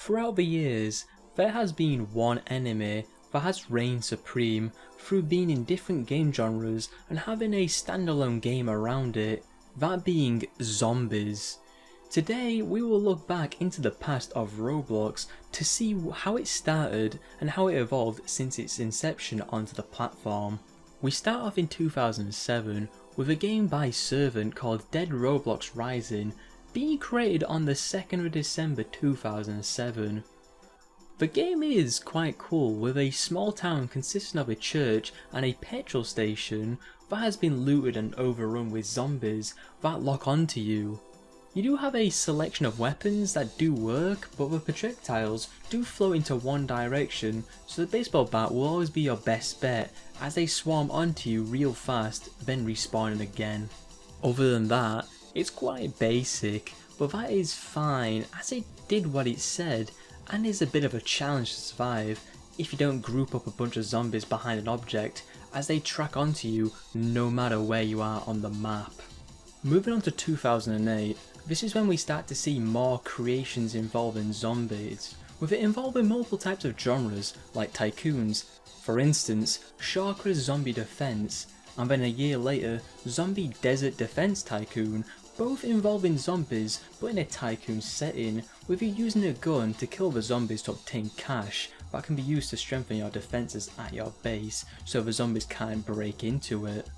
Throughout the years, there has been one enemy that has reigned supreme through being in different game genres and having a standalone game around it, that being zombies. Today we will look back into the past of Roblox to see how it started and how it evolved since its inception onto the platform. We start off in 2007 with a game by Servant called Dead Roblox Rising being created on the 2nd of December 2007. The game is quite cool, with a small town consisting of a church and a petrol station that has been looted and overrun with zombies that lock onto you. You do have a selection of weapons that do work, but the projectiles do flow into one direction, so the baseball bat will always be your best bet as they swarm onto you real fast, then respawning again. Other than that, it's quite basic, but that is fine as it did what it said and is a bit of a challenge to survive if you don't group up a bunch of zombies behind an object as they track onto you no matter where you are on the map. Moving on to 2008, this is when we start to see more creations involving zombies, with it involving multiple types of genres like tycoons, for instance Sharkra's Zombie Defense, and then a year later Zombie Desert Defense Tycoon, both involving zombies but in a tycoon setting, with you using a gun to kill the zombies to obtain cash that can be used to strengthen your defences at your base so the zombies can't break into it.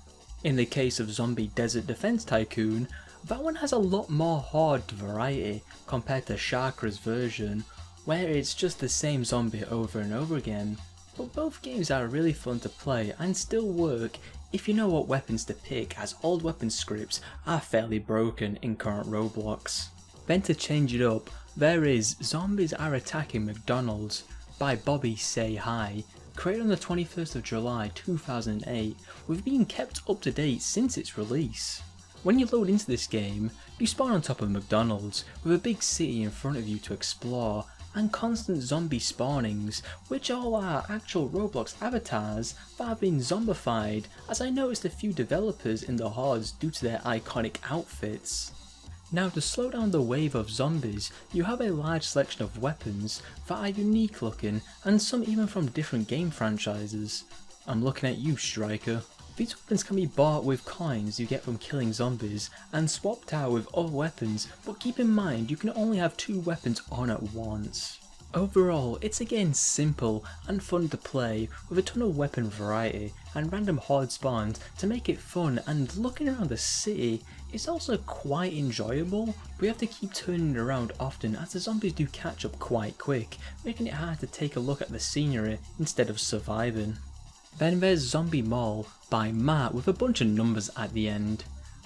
In the case of Zombie Desert Defense Tycoon, that one has a lot more horde variety compared to Sharkra's version, where it's just the same zombie over and over again, but both games are really fun to play and still work if you know what weapons to pick, as old weapon scripts are fairly broken in current Roblox. Then to change it up, there is Zombies Are Attacking McDonald's by Bobby Say Hi, created on the 21st of July 2008, with being kept up to date since its release. When you load into this game, you spawn on top of McDonald's with a big city in front of you to explore, and constant zombie spawnings, which all are actual Roblox avatars that have been zombified, as I noticed a few developers in the hordes due to their iconic outfits. Now, to slow down the wave of zombies, you have a large selection of weapons that are unique looking, and some even from different game franchises. I'm looking at you, Striker. These weapons can be bought with coins you get from killing zombies and swapped out with other weapons, but keep in mind you can only have 2 weapons on at once. Overall, it's again simple and fun to play, with a ton of weapon variety and random horde spawns to make it fun, and looking around the city is also quite enjoyable. We have to keep turning it around often as the zombies do catch up quite quick, making it hard to take a look at the scenery instead of surviving. Then there's Zombie Mall by Matt with a bunch of numbers at the end.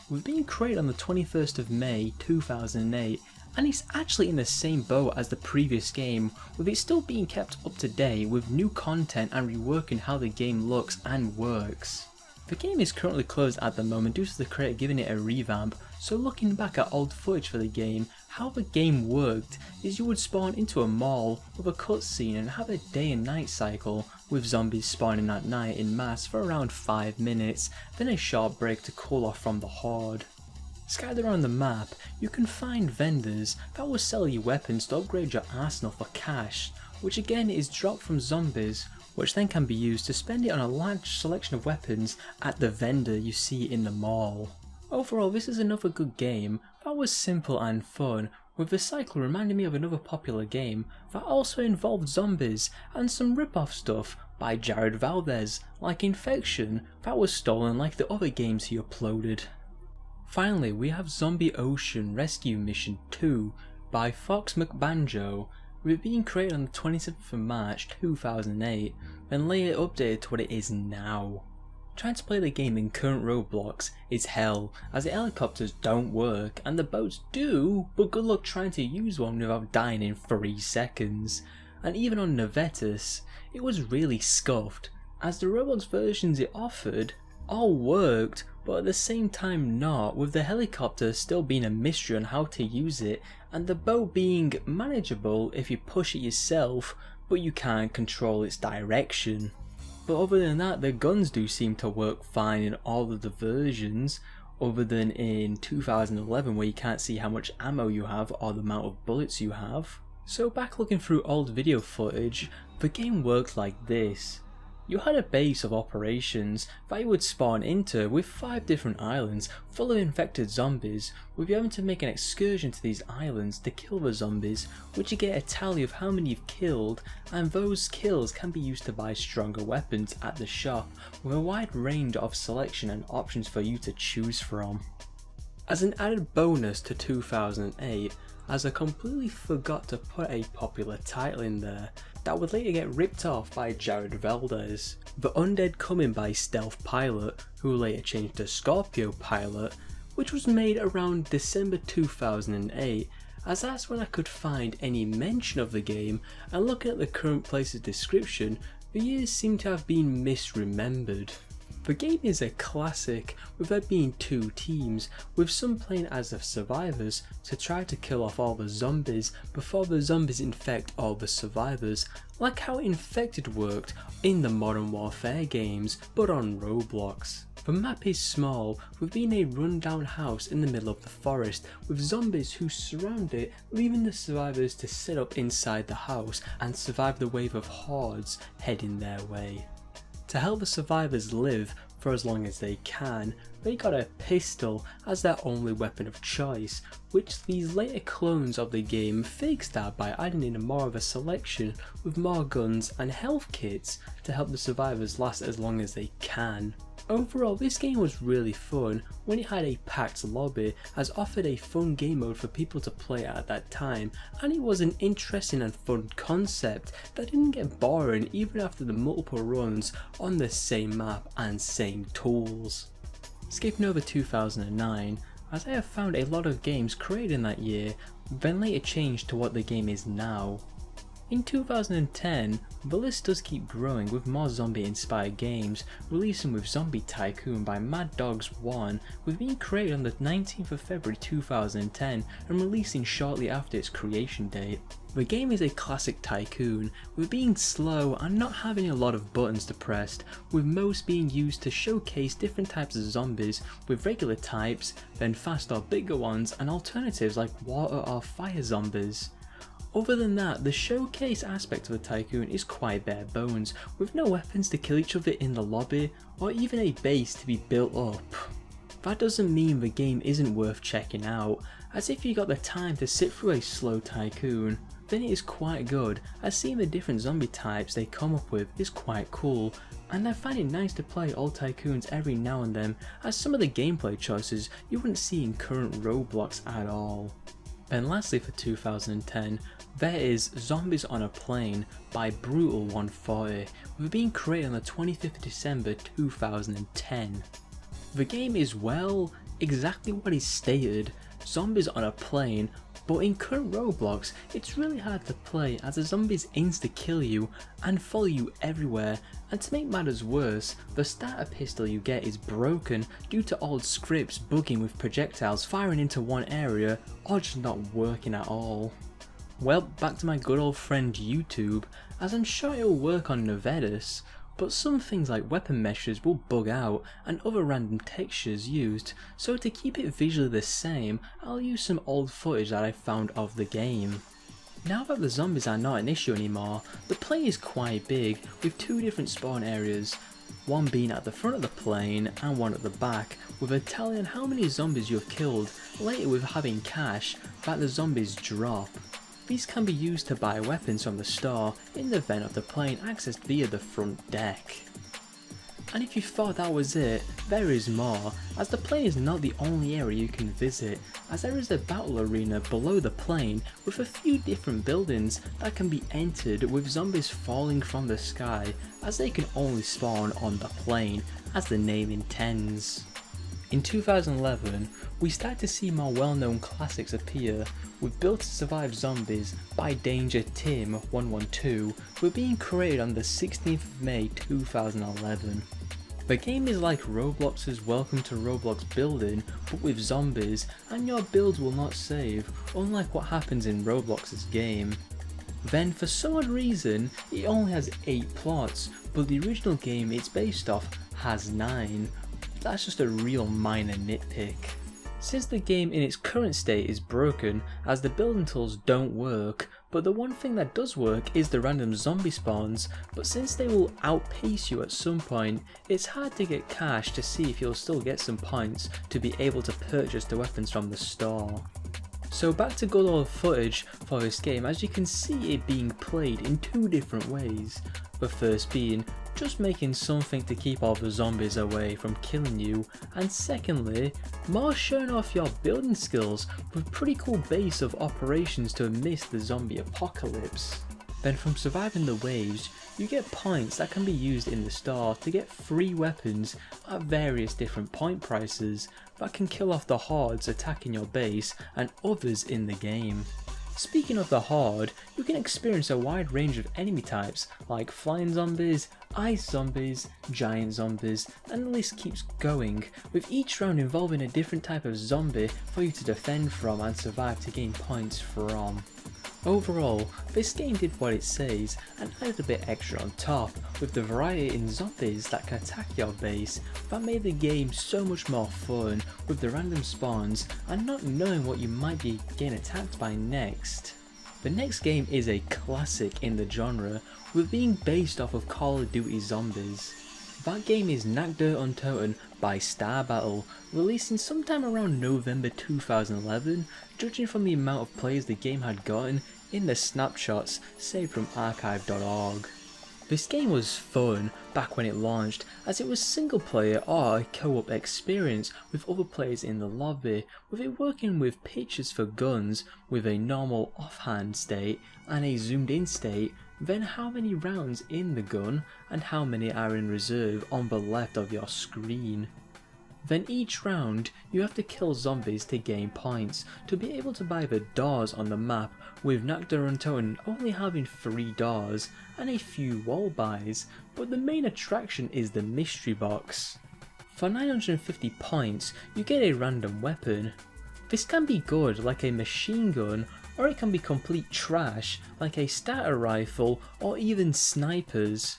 We've been created on the 21st of May 2008, and it's actually in the same boat as the previous game, with it still being kept up to date with new content and reworking how the game looks and works. The game is currently closed at the moment due to the creator giving it a revamp, so looking back at old footage for the game, how the game worked is you would spawn into a mall with a cutscene and have a day and night cycle, with zombies spawning at night in mass for around 5 minutes, then a short break to cool off from the horde. Scattered around the map, you can find vendors that will sell you weapons to upgrade your arsenal for cash, which again is dropped from zombies, which then can be used to spend it on a large selection of weapons at the vendor you see in the mall. Overall, this is another good game that was simple and fun, with the cycle reminding me of another popular game that also involved zombies and some rip-off stuff by Jared Valdez, like Infection, that was stolen like the other games he uploaded. Finally, we have Zombie Ocean Rescue Mission 2 by Fox McBanjo, with it being created on the 27th of March 2008, then later updated to what it is now. Trying to play the game in current Roblox is hell, as the helicopters don't work and the boats do, but good luck trying to use one without dying in 3 seconds. And even on Novetus, it was really scuffed, as the Roblox versions it offered all worked, but at the same time not, with the helicopter still being a mystery on how to use it, and the boat being manageable if you push it yourself, but you can't control its direction. But other than that, the guns do seem to work fine in all of the versions, other than in 2011 where you can't see how much ammo you have or the amount of bullets you have. So back looking through old video footage, the game worked like this. You had a base of operations that you would spawn into with 5 different islands full of infected zombies, with you having to make an excursion to these islands to kill the zombies, which you get a tally of how many you've killed, and those kills can be used to buy stronger weapons at the shop, with a wide range of selection and options for you to choose from. As an added bonus to 2008, as I completely forgot to put a popular title in there that would later get ripped off by Jared Valdez, The Undead Coming by Stealth Pilot, who later changed to Scorpio Pilot, which was made around December 2008, as that's when I could find any mention of the game, and looking at the current place's description, the years seem to have been misremembered. The game is a classic, with there being 2 teams, with some playing as the survivors to try to kill off all the zombies before the zombies infect all the survivors, like how Infected worked in the Modern Warfare games, but on Roblox. The map is small, with being a rundown house in the middle of the forest, with zombies who surround it, leaving the survivors to sit up inside the house and survive the wave of hordes heading their way. To help the survivors live for as long as they can, they got a pistol as their only weapon of choice, which these later clones of the game fixed that by adding in more of a selection with more guns and health kits to help the survivors last as long as they can. Overall, this game was really fun when it had a packed lobby, as offered a fun game mode for people to play at that time, and it was an interesting and fun concept that didn't get boring even after the multiple runs on the same map and same tools. Skipping over 2009, as I have found a lot of games created in that year, then later changed to what the game is now. In 2010, the list does keep growing with more zombie inspired games, releasing with Zombie Tycoon by Mad Dogs 1, with being created on the 19th of February 2010 and releasing shortly after its creation date. The game is a classic tycoon, with being slow and not having a lot of buttons to press, with most being used to showcase different types of zombies, with regular types, then fast or bigger ones, and alternatives like water or fire zombies. Other than that, the showcase aspect of the tycoon is quite bare bones, with no weapons to kill each other in the lobby, or even a base to be built up. That doesn't mean the game isn't worth checking out, as if you got the time to sit through a slow tycoon, then it is quite good, as seeing the different zombie types they come up with is quite cool, and I find it nice to play old tycoons every now and then, as some of the gameplay choices you wouldn't see in current Roblox at all. And lastly for 2010, there is Zombies on a Plane by Brutal 140, with being created on the 25th of December 2010. The game is, well, exactly what is stated, zombies on a plane, but in current Roblox it's really hard to play as the zombies insta-kill you and follow you everywhere, and to make matters worse, the starter pistol you get is broken due to old scripts bugging with projectiles firing into one area or just not working at all. Well, back to my good old friend YouTube, as I'm sure it'll work on Nerf, but some things like weapon meshes will bug out and other random textures used, so to keep it visually the same, I'll use some old footage that I found of the game. Now that the zombies are not an issue anymore, the plane is quite big with 2 different spawn areas, one being at the front of the plane and one at the back, with a tally on how many zombies you have killed, later with having cash that the zombies drop. These can be used to buy weapons from the store in the vent of the plane accessed via the front deck. And if you thought that was it, there is more, as the plane is not the only area you can visit, as there is a battle arena below the plane with a few different buildings that can be entered with zombies falling from the sky, as they can only spawn on the plane, as the name intends. In 2011, we start to see more well-known classics appear, with Built to Survive Zombies by Danger Tim 112, with being created on the 16th of May 2011. The game is like Roblox's Welcome to Roblox building, but with zombies, and your builds will not save, unlike what happens in Roblox's game. Then for some odd reason, it only has 8 plots, but the original game it's based off has 9. That's just a real minor nitpick. Since the game in its current state is broken as the building tools don't work, but the one thing that does work is the random zombie spawns, but since they will outpace you at some point, it's hard to get cash to see if you'll still get some points to be able to purchase the weapons from the store. So back to good old footage for this game, as you can see it being played in two different ways. The first being just making something to keep all the zombies away from killing you, and secondly, more showing off your building skills with pretty cool base of operations to miss the zombie apocalypse. Then from surviving the waves, you get points that can be used in the store to get free weapons at various different point prices that can kill off the hordes attacking your base and others in the game. Speaking of the horde, you can experience a wide range of enemy types like flying zombies, ice zombies, giant zombies, and the list keeps going, with each round involving a different type of zombie for you to defend from and survive to gain points from. Overall, this game did what it says and added a bit extra on top, with the variety in zombies that can attack your base that made the game so much more fun with the random spawns and not knowing what you might be getting attacked by next. The next game is a classic in the genre, with being based off of Call of Duty Zombies. That game is Nacht der Untoten by Star Battle, releasing sometime around November 2011, judging from the amount of players the game had gotten in the snapshots saved from archive.org. This game was fun back when it launched, as it was single player or a co-op experience with other players in the lobby, with it working with pictures for guns with a normal offhand state and a zoomed in state, then how many rounds in the gun and how many are in reserve on the left of your screen. Then each round you have to kill zombies to gain points to be able to buy the doors on the map, with Nacht der Untoten only having 3 doors and a few wall buys, but the main attraction is the mystery box. For 950 points you get a random weapon. This can be good like a machine gun, or it can be complete trash like a starter rifle or even snipers.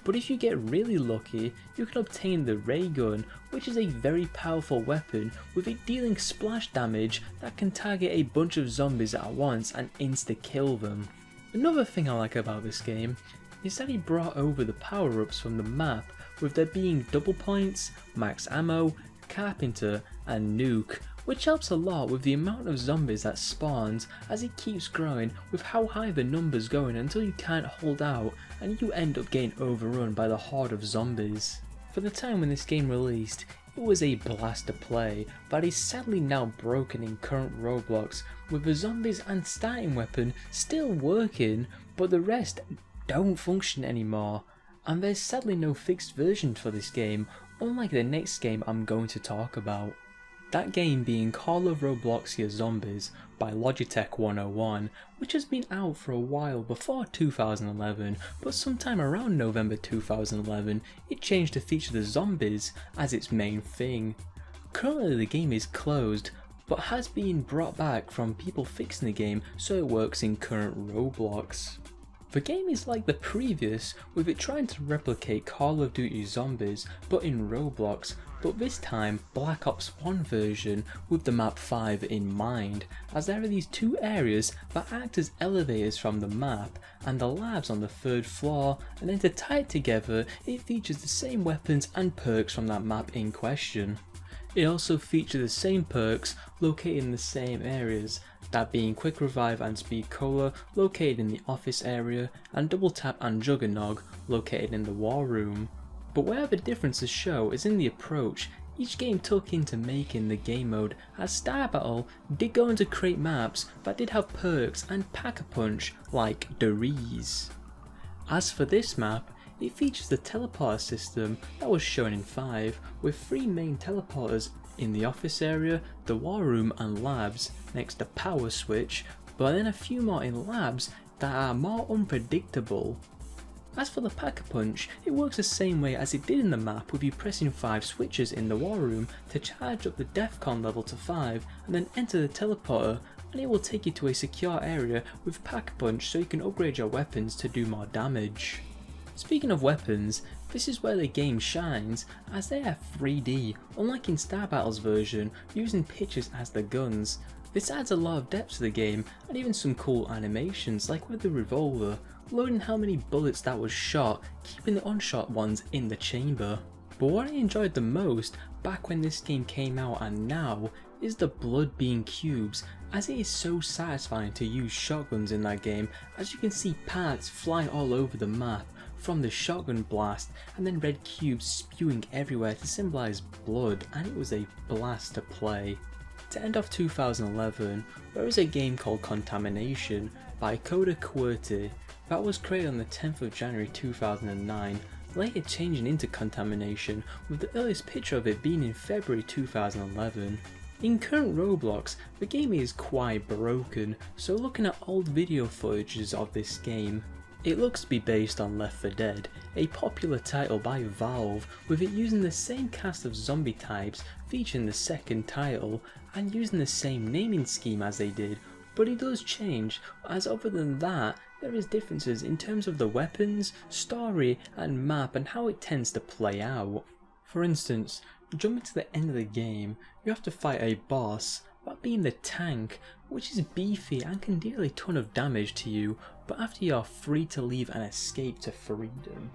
But if you get really lucky, you can obtain the ray gun, which is a very powerful weapon with it dealing splash damage that can target a bunch of zombies at once and insta-kill them. Another thing I like about this game is that it brought over the power-ups from the map, with there being double points, max ammo, carpenter and nuke, which helps a lot with the amount of zombies that spawns as it keeps growing, with how high the numbers going until you can't hold out and you end up getting overrun by the horde of zombies. For the time when this game released, it was a blast to play, but is sadly now broken in current Roblox, with the zombies and starting weapon still working, but the rest don't function anymore, and there's sadly no fixed version for this game, unlike the next game I'm going to talk about. That game being Call of Roblox Zombies by Logitech 101, which has been out for a while before 2011, but sometime around November 2011 it changed to feature the zombies as its main thing. Currently the game is closed, but has been brought back from people fixing the game so it works in current Roblox. The game is like the previous, with it trying to replicate Call of Duty Zombies but in Roblox, but this time Black Ops 1 version with the map 5 in mind, as there are these two areas that act as elevators from the map and the labs on the 3rd floor, and then to tie it together it features the same weapons and perks from that map in question. It also features the same perks located in the same areas, that being Quick Revive and Speed Cola located in the office area, and Double Tap and Juggernog located in the war room. But where the differences show is in the approach each game took into making the game mode, as Star Battle did go on to create maps that did have perks and pack-a-punch like Doriz. As for this map, it features the teleporter system that was shown in 5, with 3 main teleporters in the office area, the war room and labs next to power switch, but then a few more in labs that are more unpredictable. As for the pack-a-punch, it works the same way as it did in the map, with you pressing 5 switches in the war room to charge up the defcon level to 5 and then enter the teleporter, and it will take you to a secure area with pack-a-punch so you can upgrade your weapons to do more damage. Speaking of weapons, this is where the game shines, as they are 3D, unlike in Star Battle's version, using pictures as the guns. This adds a lot of depth to the game, and even some cool animations like with the revolver, loading how many bullets that was shot, keeping the unshot ones in the chamber. But what I enjoyed the most back when this game came out and now is the blood being cubes, as it is so satisfying to use shotguns in that game, as you can see parts flying all over the map from the shotgun blast, and then red cubes spewing everywhere to symbolise blood, and it was a blast to play. To end off 2011, there is a game called Contamination by Korrupt that was created on the 10th of January 2009, later changing into Contamination, with the earliest picture of it being in February 2011. In current Roblox, the game is quite broken, so looking at old video footages of this game, it looks to be based on Left 4 Dead, a popular title by Valve, with it using the same cast of zombie types featuring the second title, and using the same naming scheme as they did, but it does change, as other than that, there is differences in terms of the weapons, story and map and how it tends to play out. For instance, jumping to the end of the game, you have to fight a boss, that being the tank, which is beefy and can deal a ton of damage to you, but after you are free to leave and escape to freedom.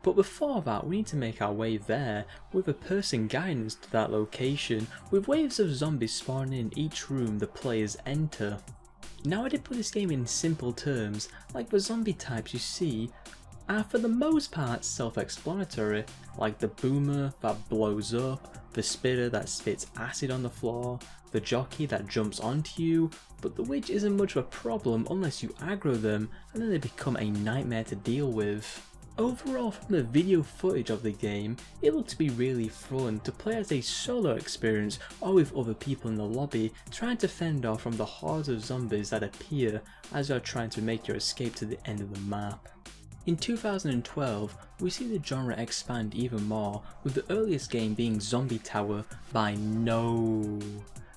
But before that, we need to make our way there, with a person guiding us to that location, with waves of zombies spawning in each room the players enter. Now I did put this game in simple terms, like the zombie types you see are for the most part self-explanatory, like the boomer that blows up, the spitter that spits acid on the floor, the jockey that jumps onto you, but the witch isn't much of a problem unless you aggro them and then they become a nightmare to deal with. Overall, from the video footage of the game, it looked to be really fun to play as a solo experience or with other people in the lobby, trying to fend off from the hordes of zombies that appear as you are trying to make your escape to the end of the map. In 2012, we see the genre expand even more, with the earliest game being Zombie Tower by No,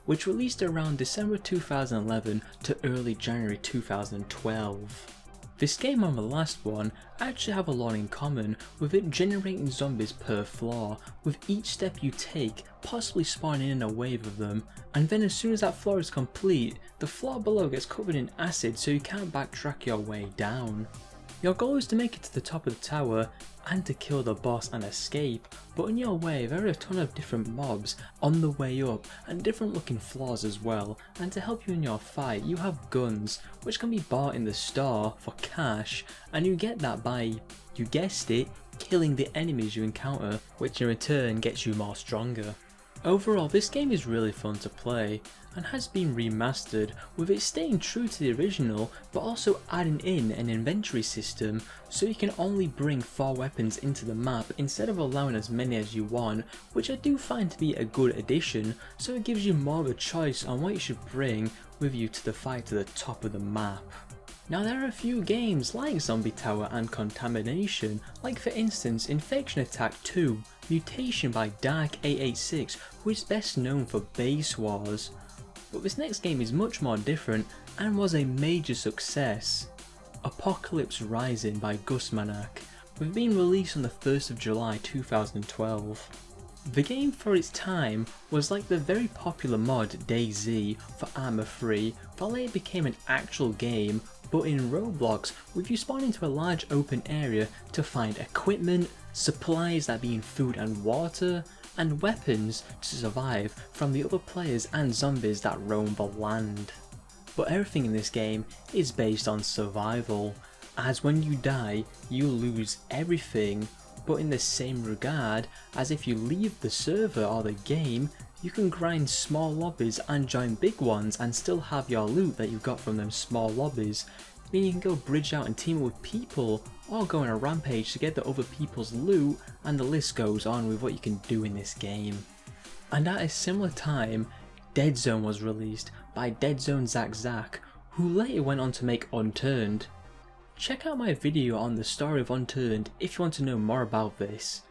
which released around December 2011 to early January 2012. This game and the last one actually have a lot in common, with it generating zombies per floor, with each step you take possibly spawning in a wave of them, and then as soon as that floor is complete, the floor below gets covered in acid so you can't backtrack your way down. Your goal is to make it to the top of the tower and to kill the boss and escape, but on your way there are a ton of different mobs on the way up and different looking floors as well, and to help you in your fight you have guns which can be bought in the store for cash, and you get that by, you guessed it, killing the enemies you encounter, which in return gets you more stronger. Overall, this game is really fun to play and has been remastered, with it staying true to the original but also adding in an inventory system so you can only bring 4 weapons into the map instead of allowing as many as you want, which I do find to be a good addition, so it gives you more of a choice on what you should bring with you to the fight to the top of the map. Now there are a few games like Zombie Tower and Contamination, like for instance Infection Attack 2, Mutation by Dark886, who is best known for Base Wars. But this next game is much more different and was a major success. Apocalypse Rising by Gusmanak, with being released on the 1st of July 2012. The game for its time was like the very popular mod DayZ for Arma 3, that later became an actual game, but in Roblox, with you spawn into a large open area to find equipment, supplies that being food and water, and weapons to survive from the other players and zombies that roam the land. But everything in this game is based on survival, as when you die you lose everything, but in the same regard as if you leave the server or the game, you can grind small lobbies and join big ones and still have your loot that you got from them small lobbies. Meaning you can go bridge out and team up with people, or go on a rampage to get the other people's loot, and the list goes on with what you can do in this game. And at a similar time, Dead Zone was released by Dead Zone Zach, who later went on to make Unturned. Check out my video on the story of Unturned if you want to know more about this.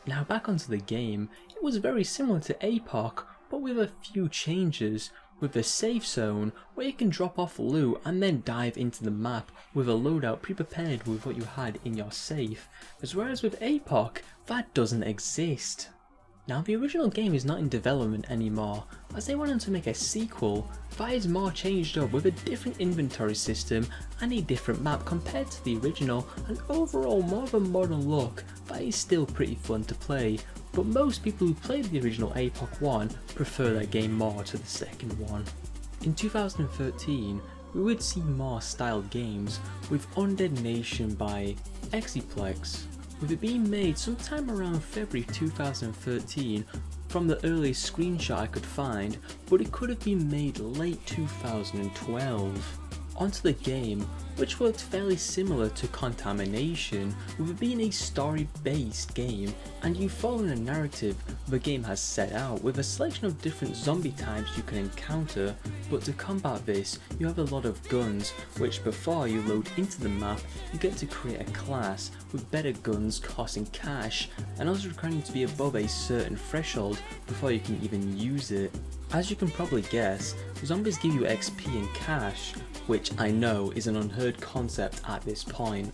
Now back onto the game, it was very similar to APOC, but with a few changes, with a safe zone where you can drop off loot and then dive into the map with a loadout pre-prepared with what you had in your safe, as whereas with APOC, that doesn't exist. Now the original game is not in development anymore, as they went on to make a sequel that is more changed up with a different inventory system and a different map compared to the original, and overall more of a modern look that is still pretty fun to play, but most people who played the original APOC 1 prefer that game more to the second one. In 2013, we would see more styled games with Undead Nation by Exiplex, with it being made sometime around February 2013 from the earliest screenshot I could find, but it could have been made late 2012. Onto the game, which worked fairly similar to Contamination, with it being a story-based game and you following a narrative the game has set out with a selection of different zombie types you can encounter, but to combat this you have a lot of guns, which before you load into the map you get to create a class with better guns costing cash and also requiring to be above a certain threshold before you can even use it. As you can probably guess, zombies give you XP and cash, which I know is an unheard concept at this point.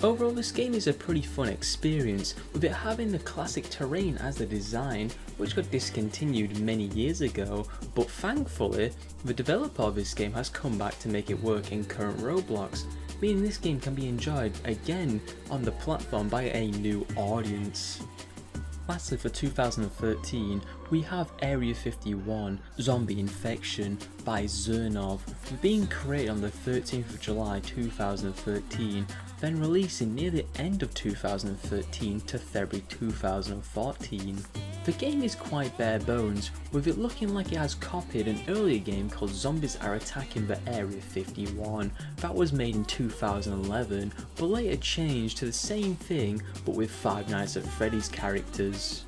Overall, this game is a pretty fun experience, with it having the classic terrain as the design, which got discontinued many years ago, but thankfully, the developer of this game has come back to make it work in current Roblox, meaning this game can be enjoyed again on the platform by a new audience. Lastly, for 2013, we have Area 51 Zombie Infection by Zernov, being created on the 13th of July 2013, then releasing near the end of 2013 to February 2014. The game is quite bare bones, with it looking like it has copied an earlier game called Zombies Are Attacking the Area 51 that was made in 2011, but later changed to the same thing but with Five Nights at Freddy's characters.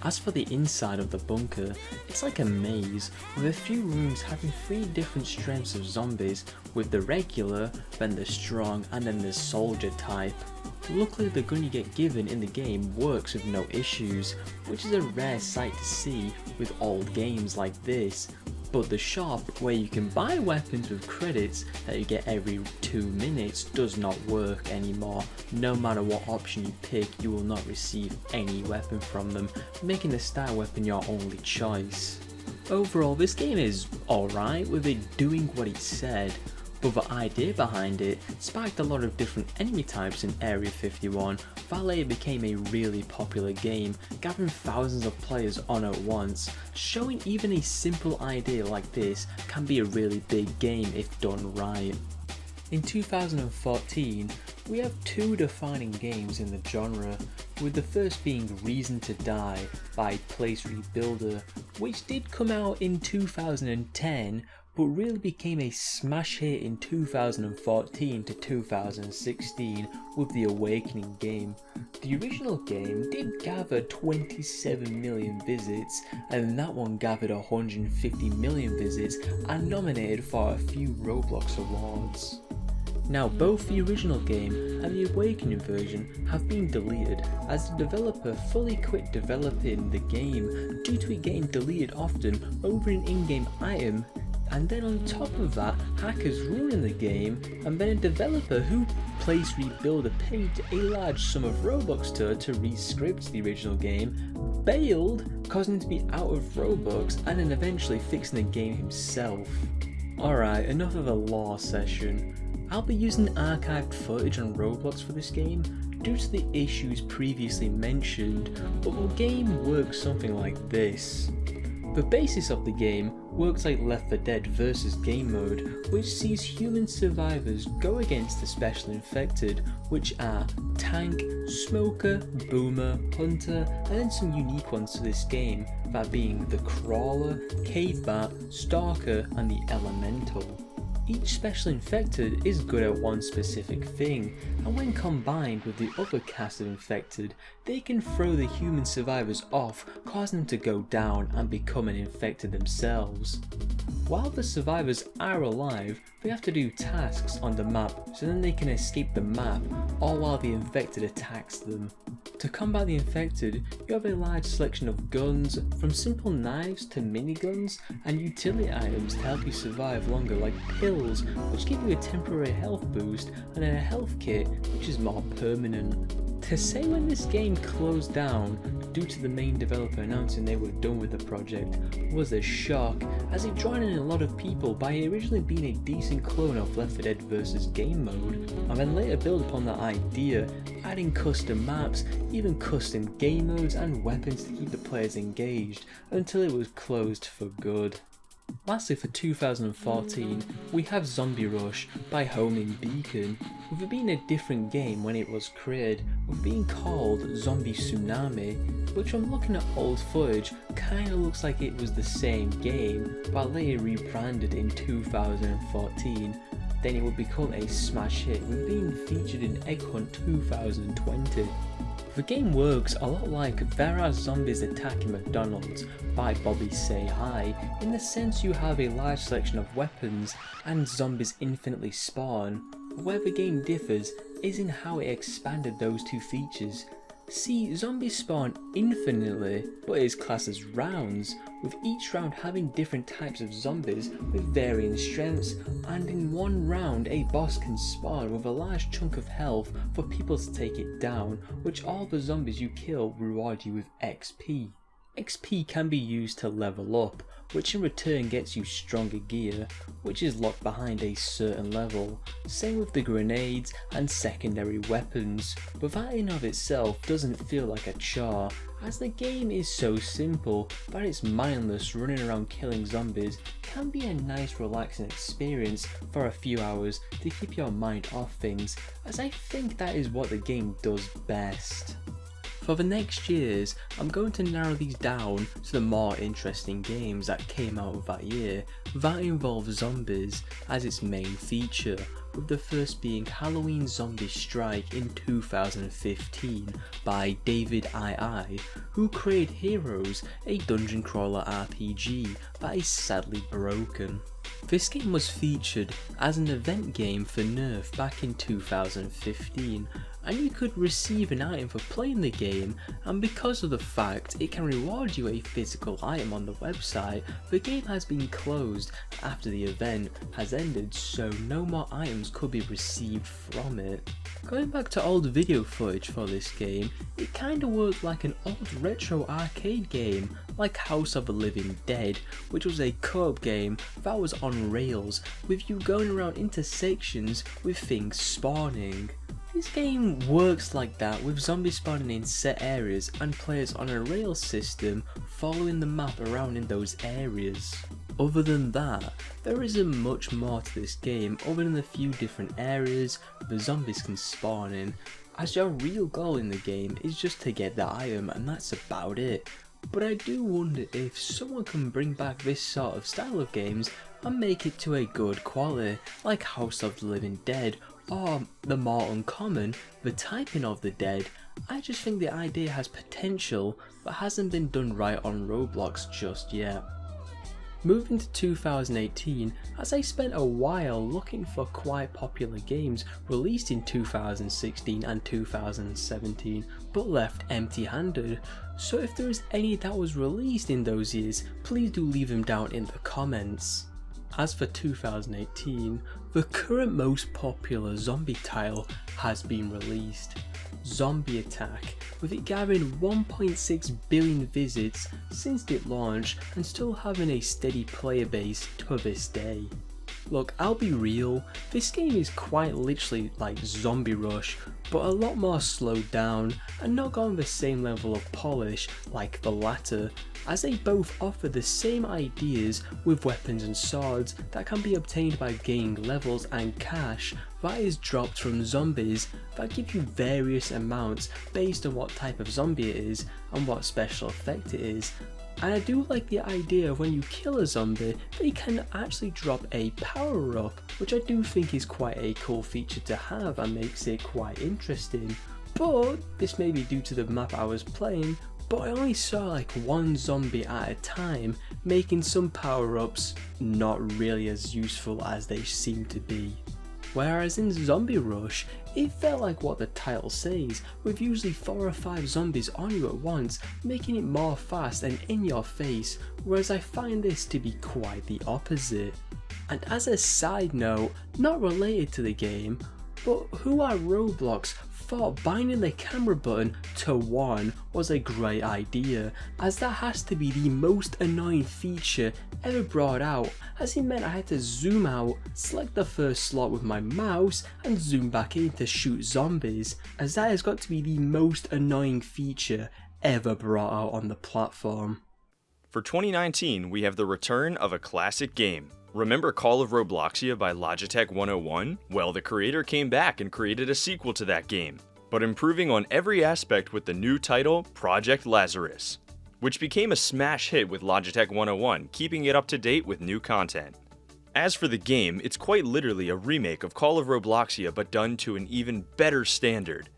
As for the inside of the bunker, it's like a maze, with a few rooms having 3 different strengths of zombies, with the regular, then the strong, and then the soldier type. Luckily the gun you get given in the game works with no issues, which is a rare sight to see with old games like this, but the shop where you can buy weapons with credits that you get every 2 minutes does not work anymore. No matter what option you pick, you will not receive any weapon from them, making the star weapon your only choice. Overall, this game is alright with it doing what it said, but the idea behind it sparked a lot of different enemy types in Area 51 that later became a really popular game, gathering thousands of players on at once, showing even a simple idea like this can be a really big game if done right. In 2014, we have 2 defining games in the genre, with the first being Reason to Die by Place Rebuilder, which did come out in 2010 but really became a smash hit in 2014 to 2016 with the Awakening game. The original game did gather 27 million visits, and that one gathered 150 million visits and nominated for a few Roblox awards. Now both the original game and the Awakening version have been deleted, as the developer fully quit developing the game due to it getting deleted often over an in-game item, and then on top of that, hackers ruining the game, and then a developer who Place Rebuilder paid a large sum of Robux to re-script the original game, bailed, causing him to be out of Robux and then eventually fixing the game himself. Alright, enough of a lore session. I'll be using archived footage on Roblox for this game due to the issues previously mentioned, but the game works something like this. The basis of the game works like Left 4 Dead vs game mode, which sees human survivors go against the special infected, which are Tank, Smoker, Boomer, Hunter, and then some unique ones to this game, that being the Crawler, Cave Bat, Stalker, and the Elemental. Each special infected is good at one specific thing, and when combined with the other cast of infected, they can throw the human survivors off, causing them to go down and become an infected themselves. While the survivors are alive, they have to do tasks on the map so then they can escape the map, all while the infected attacks them. To combat the infected, you have a large selection of guns, from simple knives to miniguns, and utility items to help you survive longer, like pills, which give you a temporary health boost, and then a health kit, which is more permanent. To say when this game closed down due to the main developer announcing they were done with the project was a shock, as it drawn in a lot of people by originally being a decent clone of Left 4 Dead vs game mode, and then later build upon that idea, adding custom maps, even custom game modes and weapons to keep the players engaged, until it was closed for good. Lastly, for 2014, we have Zombie Rush by Homing Beacon, with it being a different game when it was created, with being called Zombie Tsunami, which when looking at old footage kinda looks like it was the same game, but later rebranded in 2014, then it would become a smash hit, with being featured in Egg Hunt 2020. The game works a lot like There Are Zombies Attacking McDonald's by Bobby Say Hi, in the sense you have a large selection of weapons and zombies infinitely spawn. Where the game differs is in how it expanded those two features. See, zombies spawn infinitely, but it is classed as rounds, with each round having different types of zombies with varying strengths, and in one round a boss can spawn with a large chunk of health for people to take it down, which all the zombies you kill reward you with XP. XP can be used to level up, which in return gets you stronger gear, which is locked behind a certain level. Same with the grenades and secondary weapons, but that in of itself doesn't feel like a chore, as the game is so simple that it's mindless running around killing zombies can be a nice relaxing experience for a few hours to keep your mind off things, as I think that is what the game does best. For the next years, I'm going to narrow these down to the more interesting games that came out of that year that involve zombies as its main feature, with the first being Halloween Zombie Strike in 2015 by David II, who created Heroes, a dungeon crawler RPG that is sadly broken. This game was featured as an event game for Nerf back in 2015, and you could receive an item for playing the game, and because of the fact it can reward you a physical item on the website, the game has been closed after the event has ended, so no more items could be received from it. Going back to old video footage for this game, it kinda worked like an old retro arcade game, like House of the Living Dead, which was a co-op game that was on rails, with you going around intersections with things spawning. This game works like that, with zombies spawning in set areas and players on a rail system following the map around in those areas. Other than that, there isn't much more to this game other than a few different areas the zombies can spawn in, as your real goal in the game is just to get the item and that's about it. But I do wonder if someone can bring back this sort of style of games and make it to a good quality, like House of the Living Dead, or the more uncommon, The Typing of the Dead. I just think the idea has potential, but hasn't been done right on Roblox just yet. Moving to 2018, as I spent a while looking for quite popular games released in 2016 and 2017, but left empty-handed, so if there is any that was released in those years, please do leave them down in the comments. As for 2018, the current most popular zombie title has been released, Zombie Attack, with it gathering 1.6 billion visits since it launched and still having a steady player base to this day. Look, I'll be real, this game is quite literally like Zombie Rush, but a lot more slowed down and not got on the same level of polish like the latter, as they both offer the same ideas with weapons and swords that can be obtained by gaining levels and cash that is dropped from zombies that give you various amounts based on what type of zombie it is and what special effect it is. And I do like the idea of when you kill a zombie, they can actually drop a power up, which I do think is quite a cool feature to have and makes it quite interesting. But this may be due to the map I was playing, but I only saw like one zombie at a time, making some power ups not really as useful as they seem to be. Whereas in Zombie Rush, it felt like what the title says, with usually 4 or 5 zombies on you at once, making it more fast and in your face, whereas I find this to be quite the opposite. And as a side note, not related to the game, but who at Roblox thought binding the camera button to 1 was a great idea, as that has to be the most annoying feature ever brought out, as it meant I had to zoom out, select the first slot with my mouse and zoom back in to shoot zombies, as that has got to be the most annoying feature ever brought out on the platform. For 2019, we have the return of a classic game. Remember Call of Robloxia by Logitech 101? Well, the creator came back and created a sequel to that game, but improving on every aspect with the new title, Project Lazarus, which became a smash hit with Logitech 101, keeping it up to date with new content. As for the game, it's quite literally a remake of Call of Robloxia but done to an even better standard,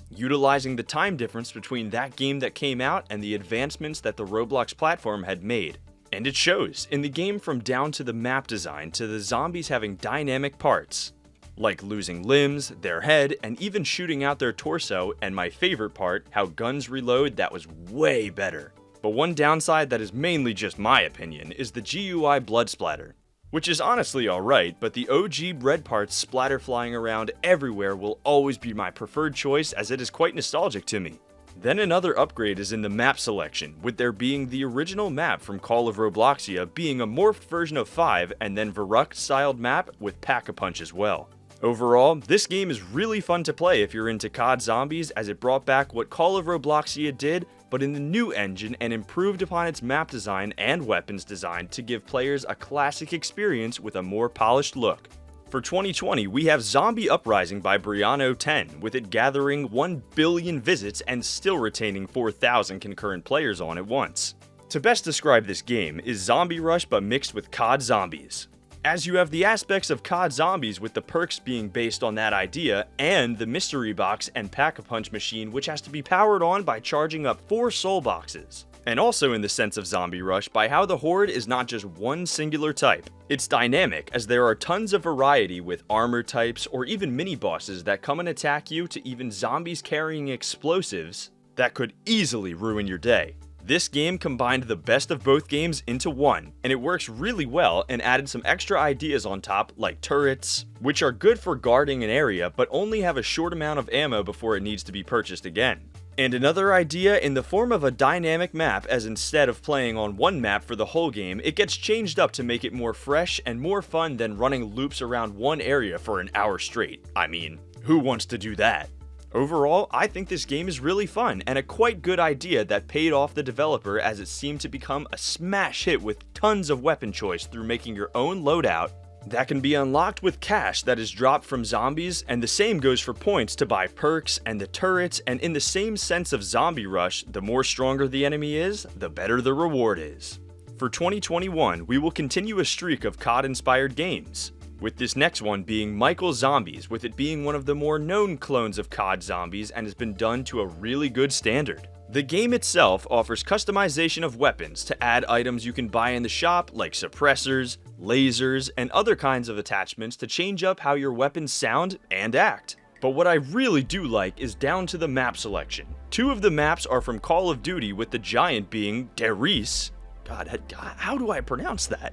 utilizing the time difference between that game that came out and the advancements that the Roblox platform had made. And it shows in the game, from down to the map design to the zombies having dynamic parts, like losing limbs, their head, and even shooting out their torso, and my favorite part, how guns reload. That was way better. But one downside that is mainly just my opinion is the GUI blood splatter, which is honestly alright, but the OG red parts splatter flying around everywhere will always be my preferred choice, as it is quite nostalgic to me. Then another upgrade is in the map selection, with there being the original map from Call of Robloxia being a morphed version of 5, and then Verruckt styled map with Pack-a-Punch as well. Overall, this game is really fun to play if you're into COD Zombies, as it brought back what Call of Robloxia did, but in the new engine, and improved upon its map design and weapons design to give players a classic experience with a more polished look. For 2020, we have Zombie Uprising by Briano10, with it gathering 1 billion visits and still retaining 4,000 concurrent players on at once. To best describe this game is Zombie Rush but mixed with COD Zombies, as you have the aspects of COD Zombies with the perks being based on that idea, and the mystery box and Pack-a-Punch machine, which has to be powered on by charging up 4 soul boxes. And also in the sense of Zombie Rush by how the horde is not just one singular type. It's dynamic, as there are tons of variety with armor types or even mini-bosses that come and attack you, to even zombies carrying explosives that could easily ruin your day. This game combined the best of both games into one, and it works really well, and added some extra ideas on top, like turrets, which are good for guarding an area but only have a short amount of ammo before it needs to be purchased again. And another idea in the form of a dynamic map, as instead of playing on one map for the whole game, it gets changed up to make it more fresh and more fun than running loops around one area for an hour straight. I mean, who wants to do that? Overall, I think this game is really fun, and a quite good idea that paid off the developer, as it seemed to become a smash hit with tons of weapon choice through making your own loadout that can be unlocked with cash that is dropped from zombies, and the same goes for points to buy perks and the turrets, and in the same sense of Zombie Rush, the more stronger the enemy is, the better the reward is. For 2021, we will continue a streak of COD-inspired games, with this next one being Michael Zombies, with it being one of the more known clones of COD Zombies and has been done to a really good standard. The game itself offers customization of weapons to add items you can buy in the shop, like suppressors, lasers, and other kinds of attachments to change up how your weapons sound and act. But what I really do like is down to the map selection. 2 of the maps are from Call of Duty, with the giant being Derice. God, how do I pronounce that?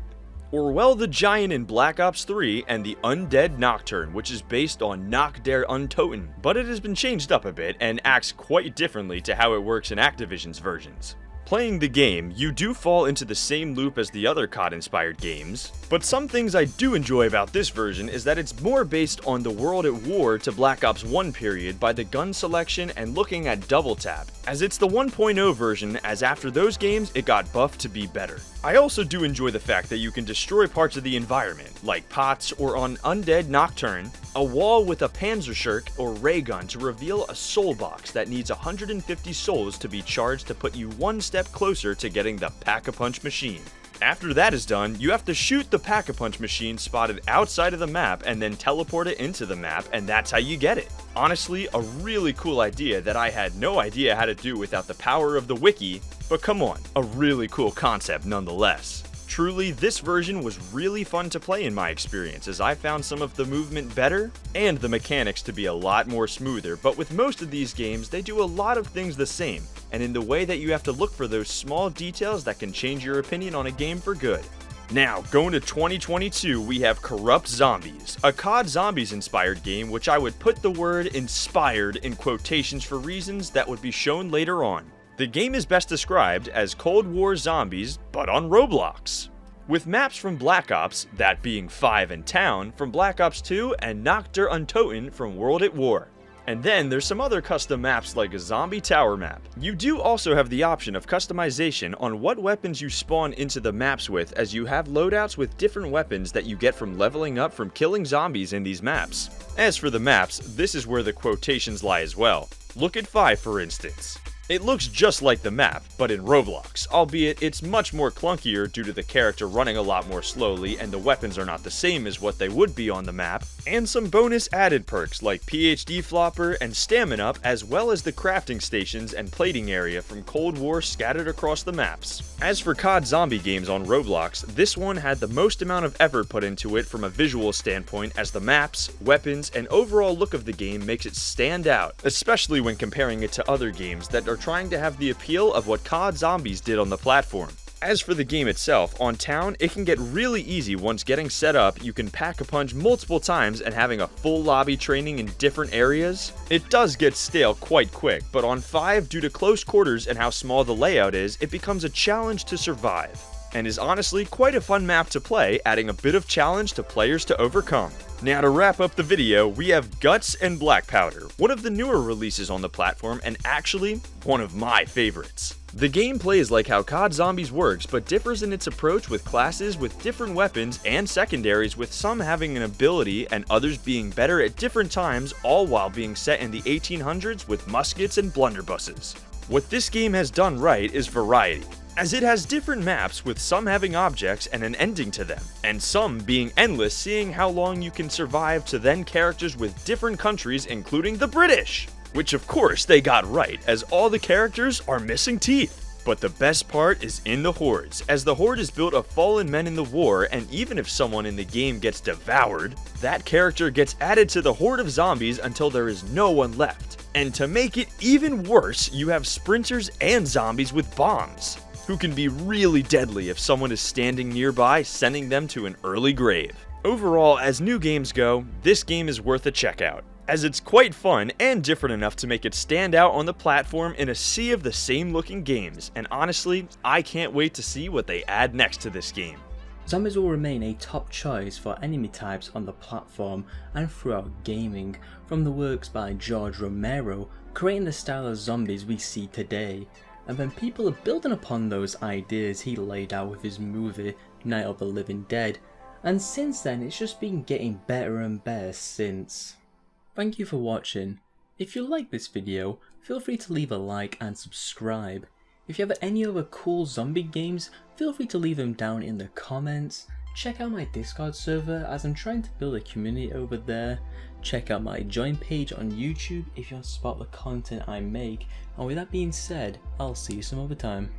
Orwell the Giant in Black Ops 3, and the Undead Nocturne, which is based on Nacht der Untoten, but it has been changed up a bit and acts quite differently to how it works in Activision's versions. Playing the game, you do fall into the same loop as the other COD-inspired games, but some things I do enjoy about this version is that it's more based on the World at War to Black Ops 1 period by the gun selection and looking at double tap, as it's the 1.0 version, as after those games it got buffed to be better. I also do enjoy the fact that you can destroy parts of the environment, like pots, or on Undead Nocturne, a wall with a Panzerschurke or ray gun to reveal a soul box that needs 150 souls to be charged to put you one step step closer to getting the Pack-a-Punch machine. After that is done, you have to shoot the Pack-a-Punch machine spotted outside of the map and then teleport it into the map, and that's how you get it. Honestly, a really cool idea that I had no idea how to do without the power of the wiki, but come on, a really cool concept nonetheless. Truly, this version was really fun to play in my experience, as I found some of the movement better and the mechanics to be a lot more smoother, but with most of these games, they do a lot of things the same, and in the way that you have to look for those small details that can change your opinion on a game for good. Now, going to 2022, we have Korrupt Zombies, a COD Zombies inspired game which I would put the word inspired in quotations for reasons that would be shown later on. The game is best described as Cold War Zombies, but on Roblox. With maps from Black Ops, that being 5 and Town from Black Ops 2 and Nacht der Untoten from World at War. And then there's some other custom maps like a zombie tower map. You do also have the option of customization on what weapons you spawn into the maps with, as you have loadouts with different weapons that you get from leveling up from killing zombies in these maps. As for the maps, this is where the quotations lie as well. Look at 5 for instance. It looks just like the map, but in Roblox, albeit it's much more clunkier due to the character running a lot more slowly and the weapons are not the same as what they would be on the map, and some bonus added perks like PhD Flopper and Stamina Up, as well as the crafting stations and plating area from Cold War scattered across the maps. As for COD zombie games on Roblox, this one had the most amount of effort put into it from a visual standpoint, as the maps, weapons, and overall look of the game makes it stand out, especially when comparing it to other games that are trying to have the appeal of what COD Zombies did on the platform. As for the game itself, on Town, it can get really easy once getting set up. You can pack-a-punch multiple times and having a full lobby training in different areas. It does get stale quite quick, but on 5, due to close quarters and how small the layout is, it becomes a challenge to survive, and is honestly quite a fun map to play, adding a bit of challenge to players to overcome. Now to wrap up the video, we have Guts and Blackpowder, one of the newer releases on the platform and actually one of my favorites. The game plays like how COD Zombies works, but differs in its approach with classes with different weapons and secondaries, with some having an ability and others being better at different times, all while being set in the 1800s with muskets and blunderbusses. What this game has done right is variety, as it has different maps with some having objects and an ending to them, and some being endless, seeing how long you can survive, to then characters with different countries including the British, which of course they got right, as all the characters are missing teeth. But the best part is in the hordes, as the horde is built of fallen men in the war, and even if someone in the game gets devoured, that character gets added to the horde of zombies until there is no one left. And to make it even worse, you have sprinters and zombies with bombs, who can be really deadly if someone is standing nearby, sending them to an early grave. Overall, as new games go, this game is worth a checkout, as it's quite fun and different enough to make it stand out on the platform in a sea of the same looking games, and honestly, I can't wait to see what they add next to this game. Zombies will remain a top choice for enemy types on the platform and throughout gaming, from the works by George Romero, creating the style of zombies we see today. And then people are building upon those ideas he laid out with his movie Night of the Living Dead, and since then it's just been getting better and better since. Thank you for watching. If you like this video, feel free to leave a like and subscribe. If you have any other cool zombie games, feel free to leave them down in the comments. Check out my Discord server, as I'm trying to build a community over there. Check out my join page on YouTube if you want to spot the content I make. And with that being said, I'll see you some other time.